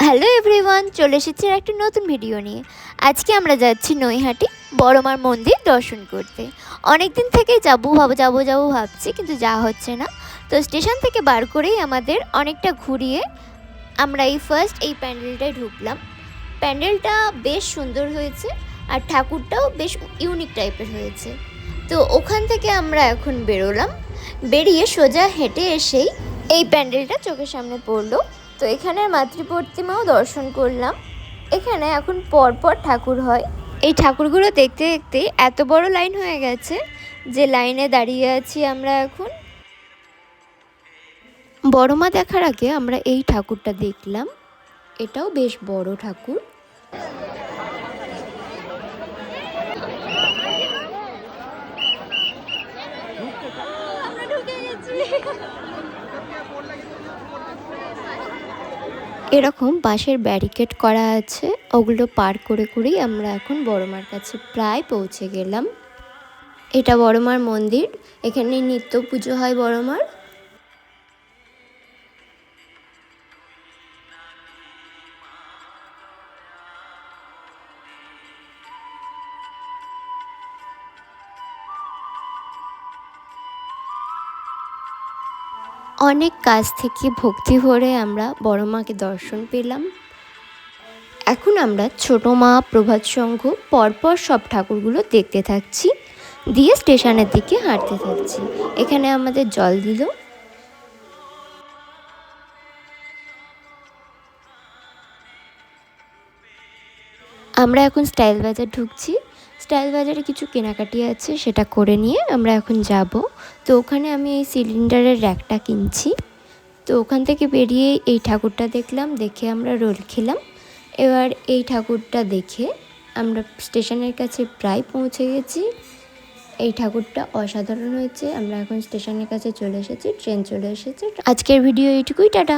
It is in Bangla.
হ্যালো এভরিওয়ান, চলে এসেছি একটা নতুন ভিডিও নিয়ে। আজকে আমরা যাচ্ছি নৈহাটি বড়মার মন্দির দর্শন করতে। অনেক দিন থেকেই যাবো ভাবছি, কিন্তু যাওয়া হচ্ছে না। তো স্টেশন থেকে বার করেই আমাদের অনেকটা ঘুরিয়ে আমরা ফার্স্ট এই প্যান্ডেলটায় ঢুকলাম। প্যান্ডেলটা বেশ সুন্দর হয়েছে আর ঠাকুরটাও বেশ ইউনিক টাইপের হয়েছে। তো ওখান থেকে আমরা এখন বেরোলাম। বেরিয়ে সোজা হেঁটে এসেই এই প্যান্ডেলটা চোখের সামনে পড়লো। তো এখানে মাতৃ প্রতিমাও দর্শন করলাম। এখানে এখন পরপর ঠাকুর হয়। এই ঠাকুরগুলো দেখতে দেখতে এত বড় লাইন হয়ে গেছে যে লাইনে দাঁড়িয়ে আছি আমরা এখন। বড়মা দেখার আগে আমরা এই ঠাকুরটা দেখলাম। এটাও বেশ বড় ঠাকুর। এরকম বাঁশের ব্যারিকেড করা আছে, ওগুলো পার করে করেই আমরা এখন বড়মার কাছে প্রায় পৌঁছে গেলাম। এটা বড়মার মন্দির, এখানে নিত্য পুজো হয় বড়মার। অনেক কাছ থেকে ভক্তি ভরে আমরা বড়মাকে দর্শন পেলাম। এখন আমরা ছোট মা, প্রভাত সংঘ পরপর সব ঠাকুরগুলো দেখতে থাকছি, দিয়ে স্টেশনের দিকে হাঁটতে থাকছি। এখানে আমাদের জল দিল। আমরা এখন স্টাইল বাজার ঢুকছি। স্টাইল বাজারে কিছু কেনাকাটি আছে, সেটা করে নিয়ে আমরা এখন যাব। তো ওখানে আমি এই সিলিন্ডারের র্যাকটা কিনছি। তো ওখান থেকে বেরিয়ে এই ঠাকুরটা দেখলাম, দেখে আমরা রোল খেলাম। এবার এই ঠাকুরটা দেখে আমরা স্টেশনের কাছে প্রায় পৌঁছে গেছি। এই ঠাকুরটা অসাধারণ হয়েছে। আমরা এখন স্টেশনের কাছে চলে এসেছি, ট্রেন চলে এসেছে। আজকের ভিডিও এইটুকুই, টাটা।